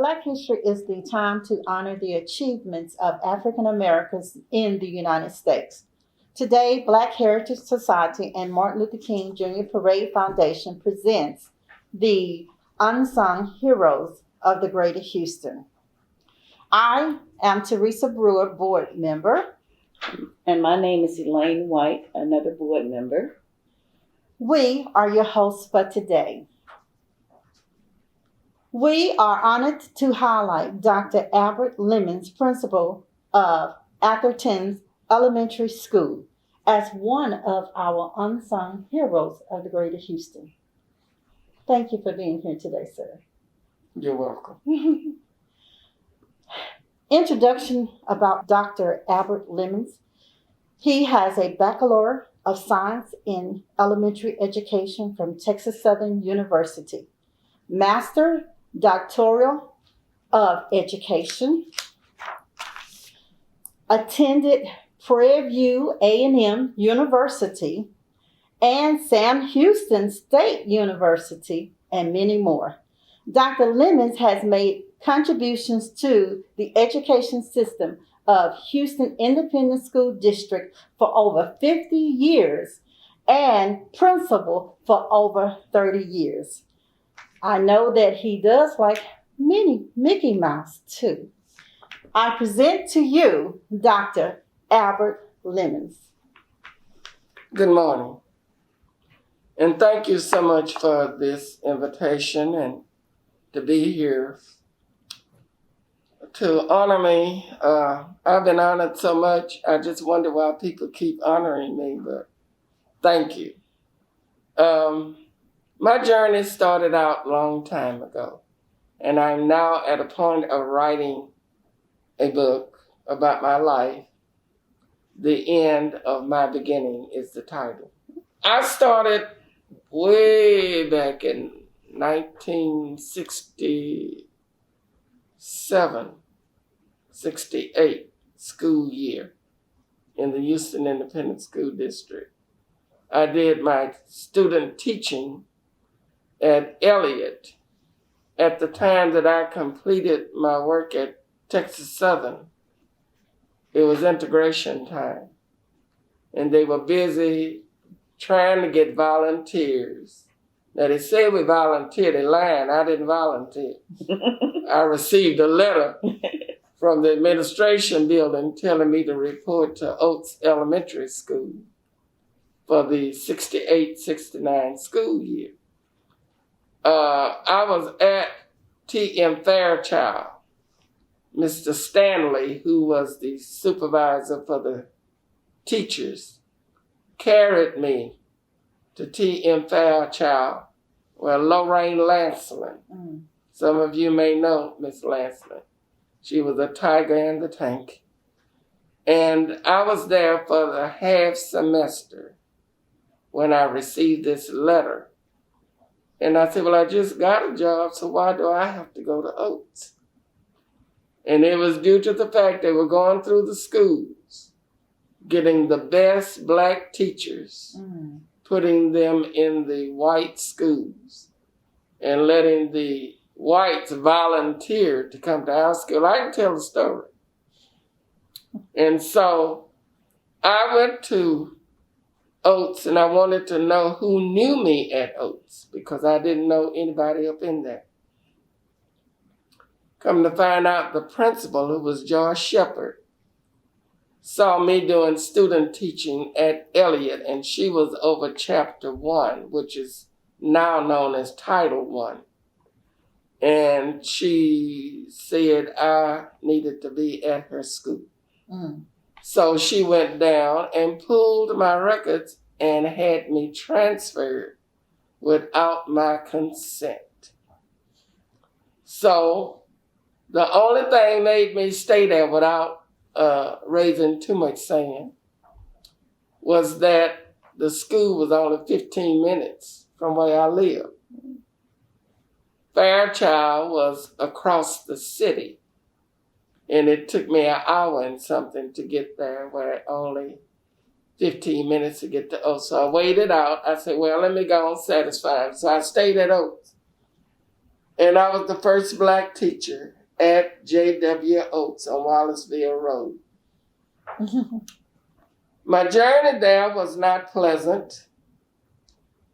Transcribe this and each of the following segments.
Black History is the time to honor the achievements of African Americans in the United States. Today, Black Heritage Society and Martin Luther King Jr. Parade Foundation presents the Unsung Heroes of the Greater Houston. I am Teresa Brewer, board member. And my name is Elaine White, another board member. We are your hosts for today. We are honored to highlight Dr. Albert Lemons, principal of Atherton Elementary School, as one of our unsung heroes of the Greater Houston. Thank you for being here today, sir. You're welcome. Introduction about Dr. Albert Lemons. He has a Bachelor of Science in Elementary Education from Texas Southern University, Master Doctoral of Education, attended Prairie View A&M University and Sam Houston State University, and many more. Dr. Lemons has made contributions to the education system of Houston Independent School District for over 50 years and principal for over 30 years. I know that he does like Mickey Mouse too. I present to you Dr. Albert Lemons. Good morning. And thank you so much for this invitation and to be here to honor me. I've been honored so much, I just wonder why people keep honoring me, but thank you. My journey started out a long time ago, and I'm now at a point of writing a book about my life. The End of My Beginning is the title. I started way back in 1967, 68 school year in the Houston Independent School District. I did my student teaching at Elliott. At the time that I completed my work at Texas Southern, it was integration time, and they were busy trying to get volunteers. Now, they say we volunteered. They lying. I didn't volunteer. I received a letter from the administration building telling me to report to Oates Elementary School for the 68-69 school year. I was at T.M. Fairchild. Mr. Stanley, who was the supervisor for the teachers, carried me to T.M. Fairchild, where Lorraine Lancelin, some of you may know Miss Lancelin. She was a tiger in the tank. And I was there for the half semester when I received this letter. And I said, well, I just got a job, so why do I have to go to Oates? And it was due to the fact they were going through the schools, getting the best black teachers, putting them in the white schools, and letting the whites volunteer to come to our school. I can tell the story. And so I went to Oates, and I wanted to know who knew me at Oates, because I didn't know anybody up in there. Come to find out, the principal, who was Josh Shepard, saw me doing student teaching at Elliott, and she was over Chapter 1, which is now known as Title 1. And she said I needed to be at her school. So she went down and pulled my records and had me transferred without my consent. So the only thing made me stay there without raising too much sand was that the school was only 15 minutes from where I lived. Fairchild was across the city, and it took me an hour and something to get there, where only 15 minutes to get to Oates. So I waited out. I said, well, let me go and satisfy him. So I stayed at Oates. And I was the first black teacher at J.W. Oates on Wallaceville Road. My journey there was not pleasant.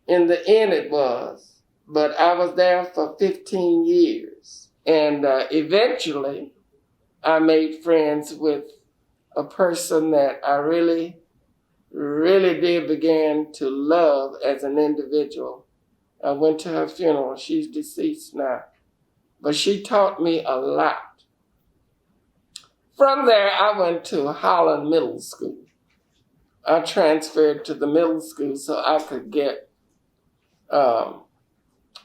In the end it was, but I was there for 15 years. And eventually I made friends with a person that I really did begin to love as an individual. I went to her funeral. She's deceased now. But she taught me a lot. From there, I went to Holland Middle School. I transferred to the middle school so I could get a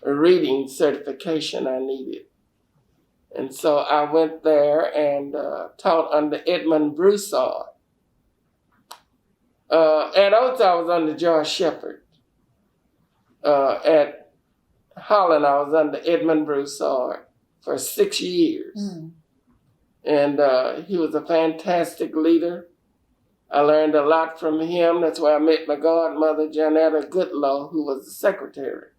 reading certification I needed. And so I went there and taught under Edmund Broussard. At Oates, I was under George Shepard. At Holland, I was under Edmund Broussard for 6 years. And he was a fantastic leader. I learned a lot from him. That's where I met my godmother, Janetta Goodlow, who was the secretary.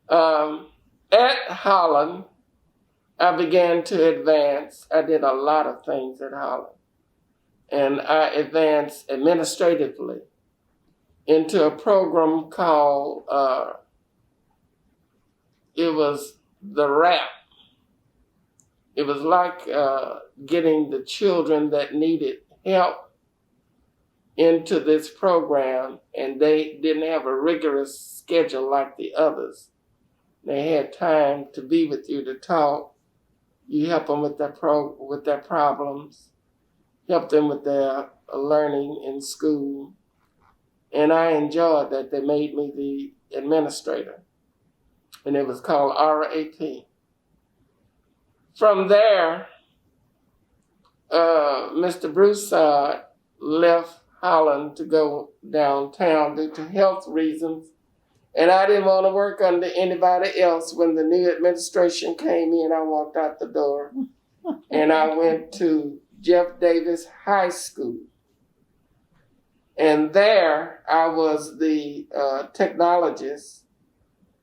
At Holland, I began to advance. I did a lot of things at Holland. And I advanced administratively into a program called, it was the RAP. It was like getting the children that needed help into this program, and they didn't have a rigorous schedule like the others. They had time to be with you to talk. You help them with their problems, help them with their learning in school. And I enjoyed that. They made me the administrator. And it was called RAP. From there, Mr. Broussard left Holland to go downtown due to health reasons. And I didn't want to work under anybody else. When the new administration came in, I walked out the door. And I went to Jeff Davis High School. And there I was the technologist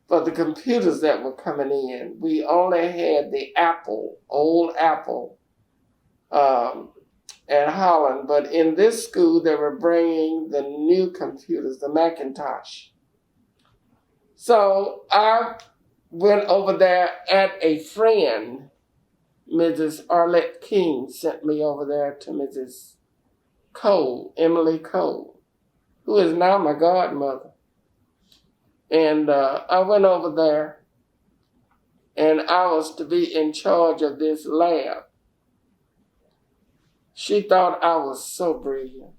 for the computers that were coming in. We only had the Apple, old Apple, at Holland. But in this school, they were bringing the new computers, the Macintosh. So I went over there at a friend. Mrs. Arlette King sent me over there to Mrs. Cole, Emily Cole, who is now my godmother. And I went over there, and I was to be in charge of this lab. She thought I was so brilliant.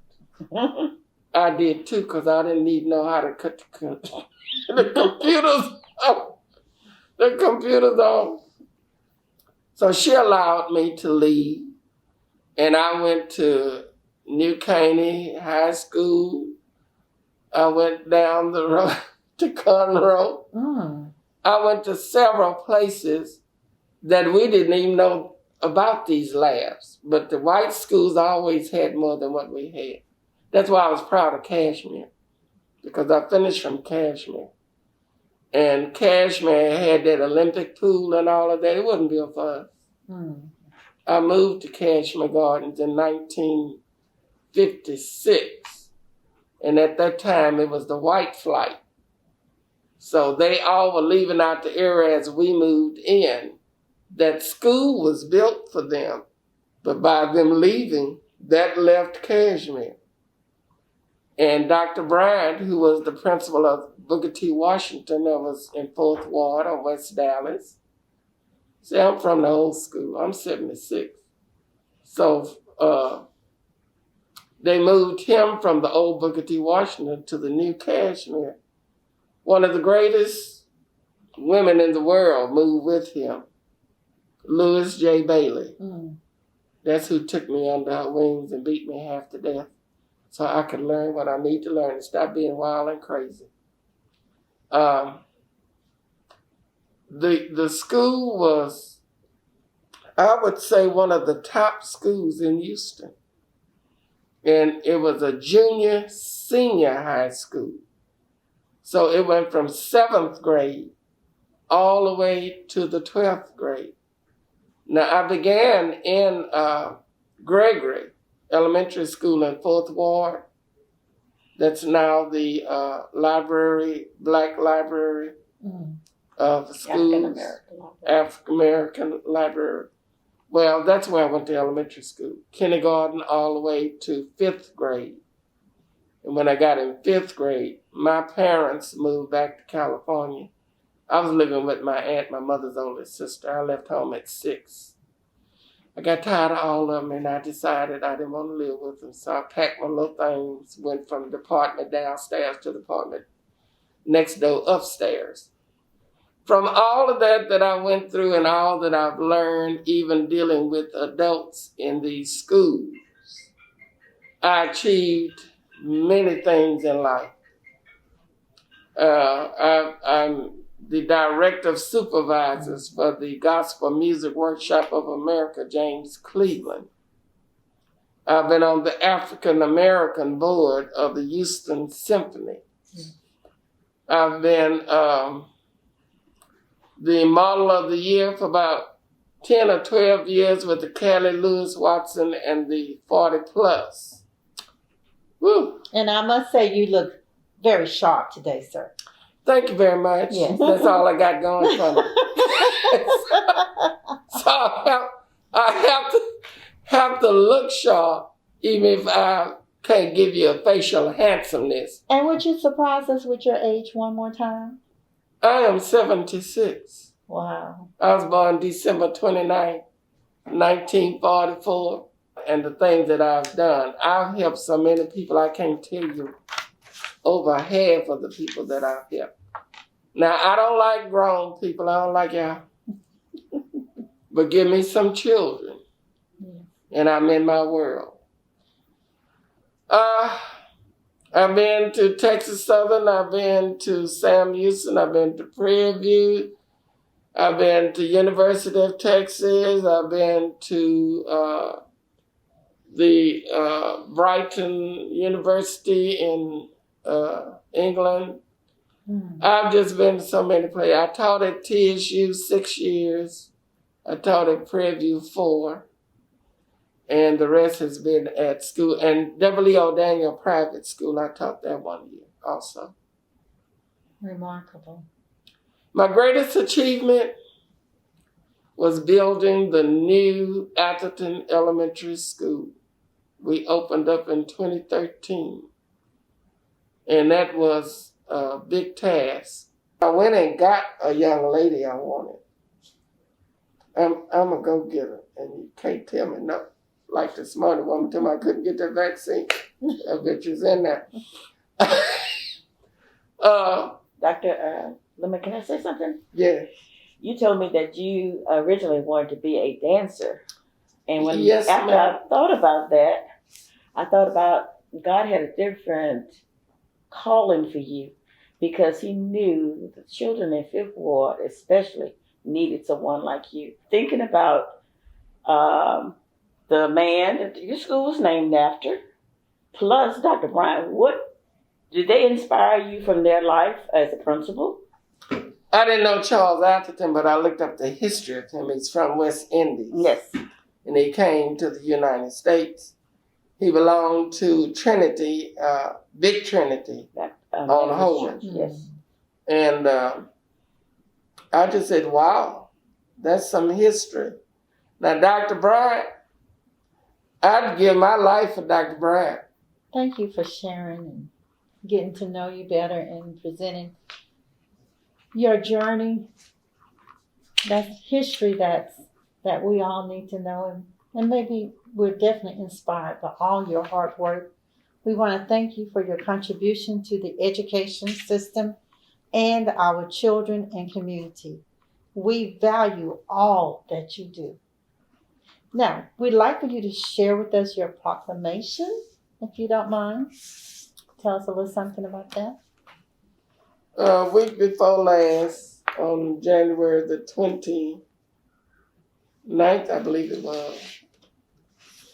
I did too, because I didn't even know how to cut the computers off. So she allowed me to leave, and I went to New Caney High School. I went down the road to Conroe. I went to several places that we didn't even know about these labs, but the white schools always had more than what we had. That's why I was proud of Kashmir, because I finished from Kashmir. And Kashmir had that Olympic pool and all of that. It wasn't built for us. I moved to Kashmir Gardens in 1956. And at that time, it was the white flight. So they all were leaving out the area as we moved in. That school was built for them. But by them leaving, that left Kashmir. And Dr. Bryant, who was the principal of Booker T. Washington, that was in 4th Ward or West Dallas. See, I'm from the old school. I'm 76. So they moved him from the old Booker T. Washington to the new Kashmir. One of the greatest women in the world moved with him, Louis J. Bailey. That's who took me under her wings and beat me half to death so I could learn what I need to learn and stop being wild and crazy. The school was, I would say, one of the top schools in Houston. And it was a junior, senior high school. So it went from 7th grade all the way to the 12th grade. Now, I began in Gregory Elementary School in 4th Ward. That's now the Black Library of Schools. African American Library. Well, that's where I went to elementary school. Kindergarten all the way to 5th grade. And when I got in 5th grade, my parents moved back to California. I was living with my aunt, my mother's oldest sister. I left home at 6. I got tired of all of them, and I decided I didn't want to live with them. So I packed my little things, went from the apartment downstairs to the apartment next door upstairs. From all of that I went through and all that I've learned, even dealing with adults in these schools, I achieved many things in life. I'm the director of supervisors for the Gospel Music Workshop of America, James Cleveland. I've been on the African American board of the Houston Symphony. I've been the model of the year for about 10 or 12 years with the Kelly Lewis Watson and the 40 plus. Woo. And I must say, you look very sharp today, sir. Thank you very much. Yes. That's all I got going for me. So I have to look sharp, even if I can't give you a facial handsomeness. And would you surprise us with your age one more time? I am 76. Wow. I was born December 29th, 1944. And the things that I've done, I've helped so many people, I can't tell you over half of the people that I've helped. Now, I don't like grown people. I don't like y'all. But give me some children, and I'm in my world. I've been to Texas Southern. I've been to Sam Houston. I've been to Prairie View. I've been to University of Texas. I've been to the Brighton University in England. I've just been to so many places. I taught at TSU 6 years. I taught at Prairie View 4. And the rest has been at school. And W.O. Daniel Private School, I taught that 1 year also. Remarkable. My greatest achievement was building the new Atherton Elementary School. We opened up in 2013. And that was a big task. I went and got a young lady I wanted. I'm a go-getter, and you can't tell me no. Like the smarter woman told me I couldn't get that vaccine. That bitch is in there. Dr. Lemon, can I say something? Yeah. You told me that you originally wanted to be a dancer. And when after ma'am. I thought about that, I thought about God had a different calling for you because he knew the children in Fifth Ward especially needed someone like you. Thinking about the man that your school was named after, plus Dr. Bryant, what did they inspire you from their life as a principal? I didn't know Charles Atherton, but I looked up the history of him. He's from West Indies. Yes. And he came to the United States. He belonged to Trinity, Big Trinity, on Holman. Yes. And I just said, wow, that's some history. Now, Dr. Bryant, I'd give my life for Dr. Bryant. Thank you for sharing and getting to know you better and presenting your journey. That's history that we all need to know. And maybe we're definitely inspired by all your hard work. We want to thank you for your contribution to the education system and our children and community. We value all that you do. Now, we'd like for you to share with us your proclamation, if you don't mind. Tell us a little something about that. Week before last, on January the 29th, I believe it was,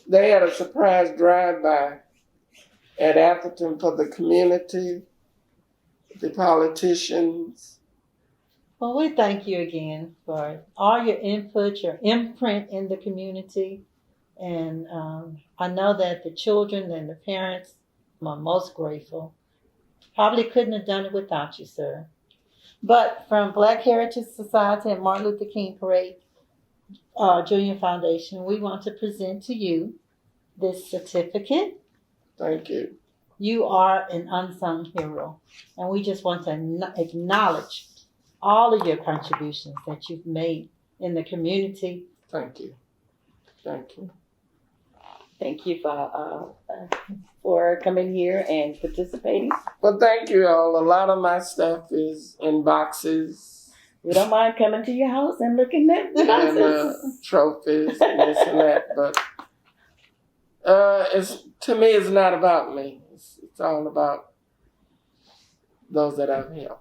they had a surprise drive-by at Atherton for the community, the politicians, Well, we thank you again for all your input, your imprint in the community. And I know that the children and the parents are most grateful. Probably couldn't have done it without you, sir. But from Black Heritage Society and Martin Luther King Parade Junior Foundation, we want to present to you this certificate. Thank you. You are an unsung hero. And we just want to acknowledge all of your contributions that you've made in the community. Thank you. Thank you. Thank you for coming here and participating. Well, thank you all. A lot of my stuff is in boxes. We don't mind coming to your house and looking at the And boxes. trophies and this and that. But to me, it's not about me. It's all about those that I've helped.